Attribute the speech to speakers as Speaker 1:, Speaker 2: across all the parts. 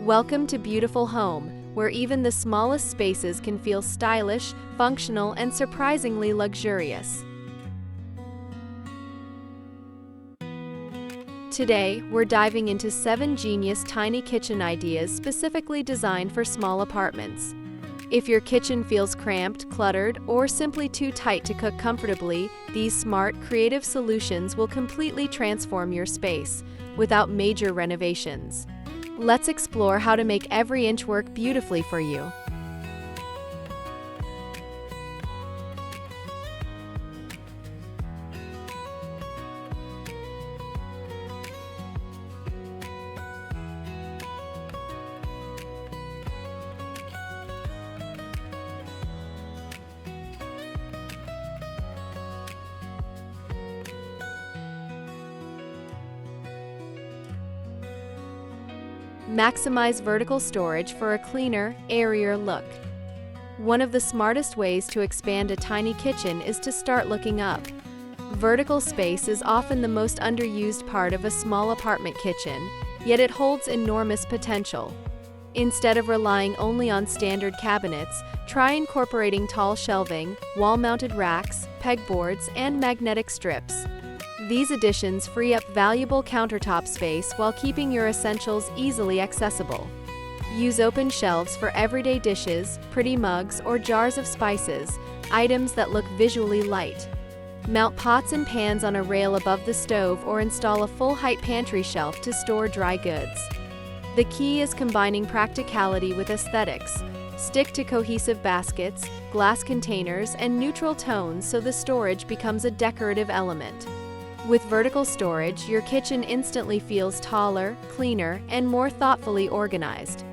Speaker 1: Welcome to Beautiful Home, where even the smallest spaces can feel stylish, functional, and surprisingly luxurious. Today, we're diving into 7 genius tiny kitchen ideas specifically designed for small apartments. If your kitchen feels cramped, cluttered, or simply too tight to cook comfortably, these smart, creative solutions will completely transform your space, without major renovations. Let's explore how to make every inch work beautifully for you. Maximize vertical storage for a cleaner, airier look. One of the smartest ways to expand a tiny kitchen is to start looking up. Vertical space is often the most underused part of a small apartment kitchen, yet it holds enormous potential. Instead of relying only on standard cabinets, try incorporating tall shelving, wall-mounted racks, pegboards, and magnetic strips. These additions free up valuable countertop space while keeping your essentials easily accessible. Use open shelves for everyday dishes, pretty mugs, or jars of spices, items that look visually light. Mount pots and pans on a rail above the stove or install a full-height pantry shelf to store dry goods. The key is combining practicality with aesthetics. Stick to cohesive baskets, glass containers, and neutral tones so the storage becomes a decorative element. With vertical storage, your kitchen instantly feels taller, cleaner, and more thoughtfully organized.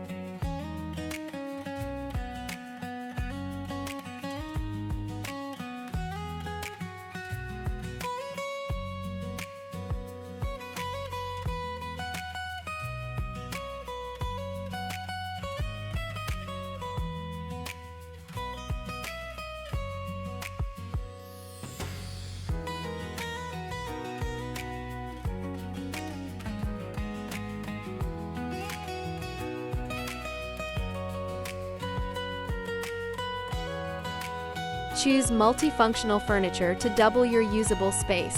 Speaker 1: Choose multifunctional furniture to double your usable space.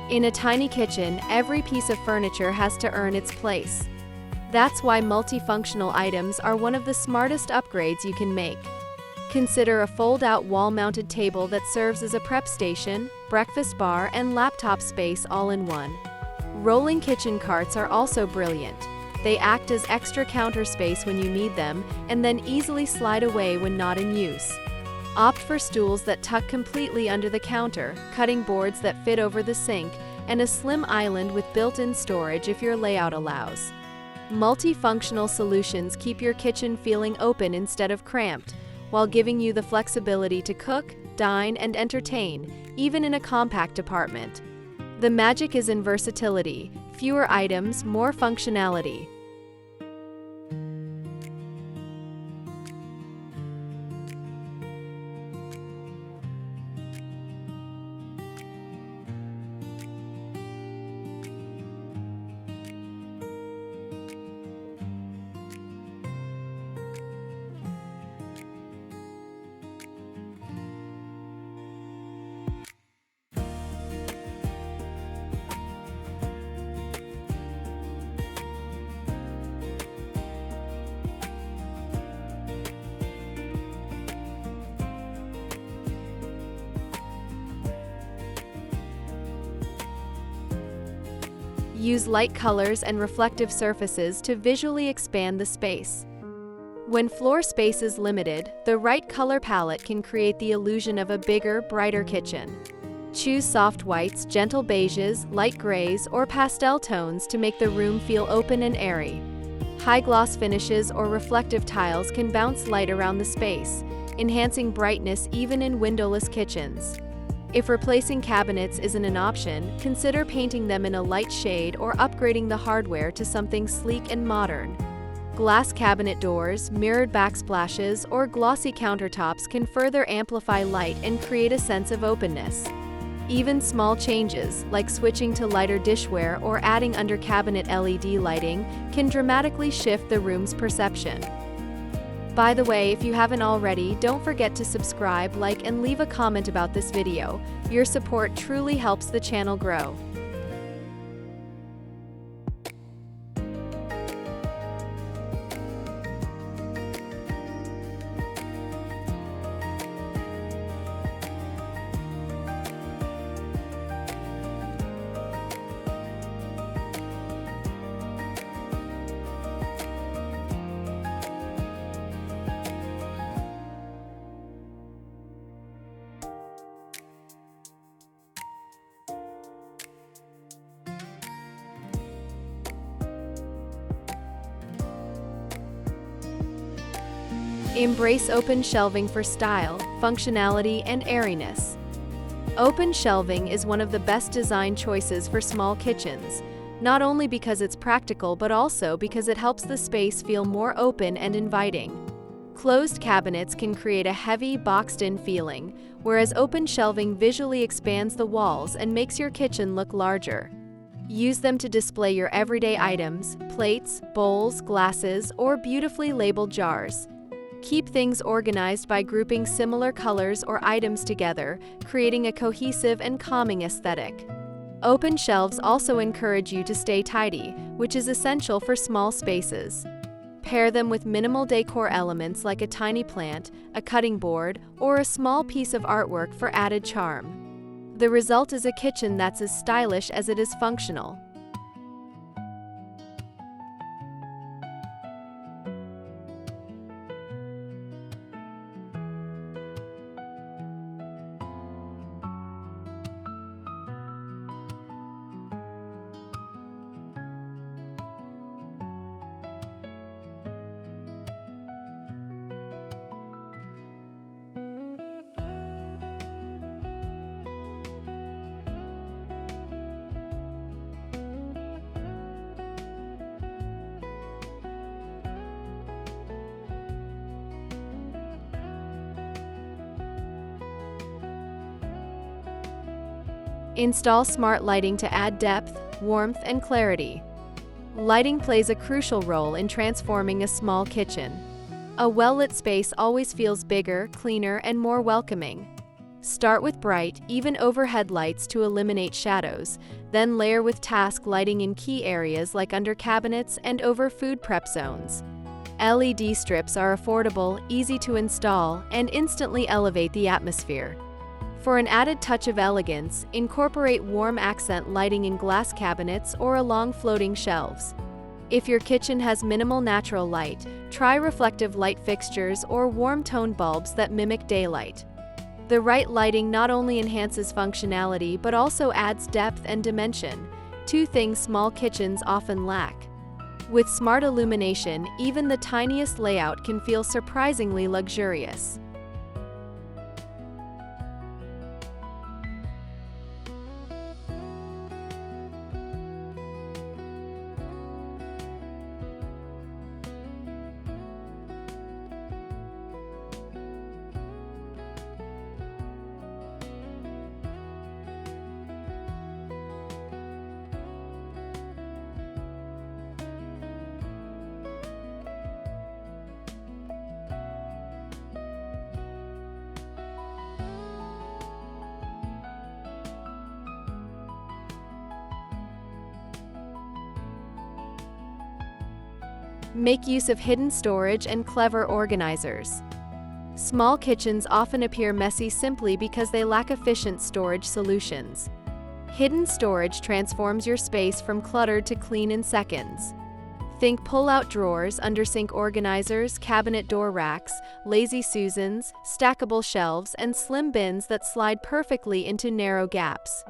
Speaker 1: In a tiny kitchen, every piece of furniture has to earn its place. That's why multifunctional items are one of the smartest upgrades you can make. Consider a fold-out wall-mounted table that serves as a prep station, breakfast bar, and laptop space all in one. Rolling kitchen carts are also brilliant. They act as extra counter space when you need them, and then easily slide away when not in use. Opt for stools that tuck completely under the counter, cutting boards that fit over the sink, and a slim island with built-in storage if your layout allows. Multifunctional solutions keep your kitchen feeling open instead of cramped, while giving you the flexibility to cook, dine, and entertain, even in a compact apartment. The magic is in versatility: fewer items, more functionality. Use light colors and reflective surfaces to visually expand the space. When floor space is limited, the right color palette can create the illusion of a bigger, brighter kitchen. Choose soft whites, gentle beiges, light grays, or pastel tones to make the room feel open and airy. High gloss finishes or reflective tiles can bounce light around the space, enhancing brightness even in windowless kitchens. If replacing cabinets isn't an option, consider painting them in a light shade or upgrading the hardware to something sleek and modern. Glass cabinet doors, mirrored backsplashes, or glossy countertops can further amplify light and create a sense of openness. Even small changes, like switching to lighter dishware or adding under-cabinet LED lighting, can dramatically shift the room's perception. By the way, if you haven't already, don't forget to subscribe, like, and leave a comment about this video. Your support truly helps the channel grow. Embrace open shelving for style, functionality, and airiness. Open shelving is one of the best design choices for small kitchens, not only because it's practical but also because it helps the space feel more open and inviting. Closed cabinets can create a heavy, boxed-in feeling, whereas open shelving visually expands the walls and makes your kitchen look larger. Use them to display your everyday items, plates, bowls, glasses, or beautifully labeled jars. Keep things organized by grouping similar colors or items together, creating a cohesive and calming aesthetic. Open shelves also encourage you to stay tidy, which is essential for small spaces. Pair them with minimal decor elements like a tiny plant, a cutting board, or a small piece of artwork for added charm. The result is a kitchen that's as stylish as it is functional. Install smart lighting to add depth, warmth, and clarity. Lighting plays a crucial role in transforming a small kitchen. A well-lit space always feels bigger, cleaner, and more welcoming. Start with bright, even overhead lights to eliminate shadows, then layer with task lighting in key areas like under cabinets and over food prep zones. LED strips are affordable, easy to install, and instantly elevate the atmosphere. For an added touch of elegance, incorporate warm accent lighting in glass cabinets or along floating shelves. If your kitchen has minimal natural light, try reflective light fixtures or warm-toned bulbs that mimic daylight. The right lighting not only enhances functionality but also adds depth and dimension, two things small kitchens often lack. With smart illumination, even the tiniest layout can feel surprisingly luxurious. Make use of hidden storage and clever organizers. Small kitchens often appear messy simply because they lack efficient storage solutions. Hidden storage transforms your space from cluttered to clean in seconds. Think pull-out drawers, under-sink organizers, cabinet door racks, lazy Susans, stackable shelves, and slim bins that slide perfectly into narrow gaps.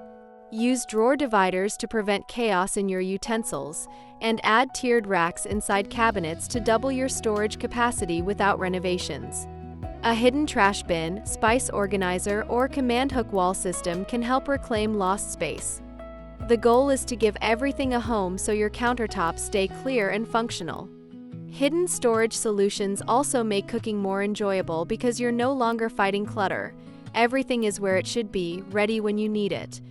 Speaker 1: Use drawer dividers to prevent chaos in your utensils, and add tiered racks inside cabinets to double your storage capacity without renovations. A hidden trash bin, spice organizer, or command hook wall system can help reclaim lost space. The goal is to give everything a home so your countertops stay clear and functional. Hidden storage solutions also make cooking more enjoyable because you're no longer fighting clutter. Everything is where it should be, ready when you need it.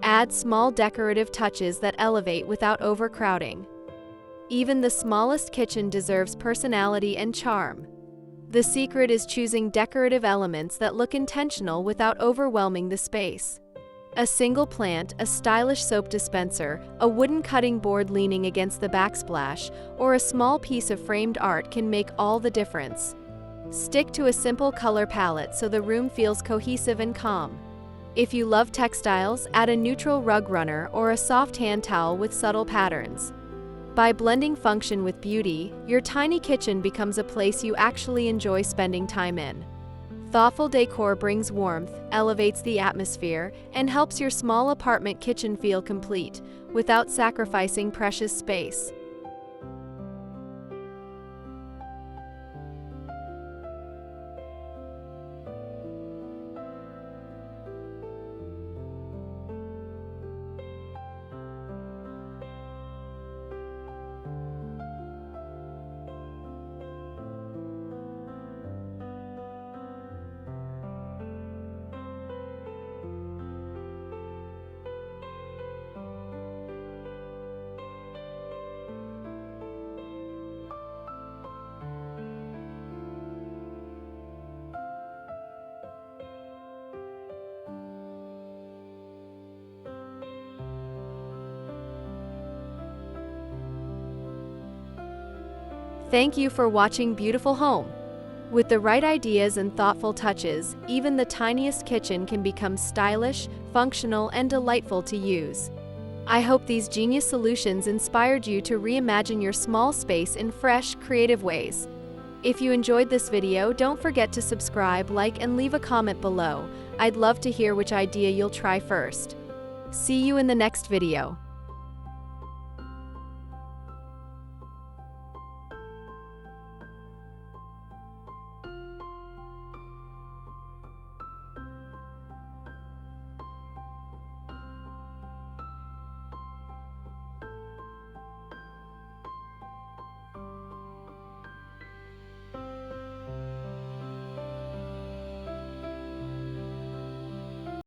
Speaker 1: Add small decorative touches that elevate without overcrowding. Even the smallest kitchen deserves personality and charm. The secret is choosing decorative elements that look intentional without overwhelming the space. A single plant, a stylish soap dispenser, a wooden cutting board leaning against the backsplash, or a small piece of framed art can make all the difference. Stick to a simple color palette so the room feels cohesive and calm. If you love textiles, add a neutral rug runner or a soft hand towel with subtle patterns. By blending function with beauty, your tiny kitchen becomes a place you actually enjoy spending time in. Thoughtful decor brings warmth, elevates the atmosphere, and helps your small apartment kitchen feel complete, without sacrificing precious space. Thank you for watching Beautiful Home. With the right ideas and thoughtful touches, even the tiniest kitchen can become stylish, functional, and delightful to use. I hope these genius solutions inspired you to reimagine your small space in fresh, creative ways. If you enjoyed this video, don't forget to subscribe, like, and leave a comment below. I'd love to hear which idea you'll try first. See you in the next video.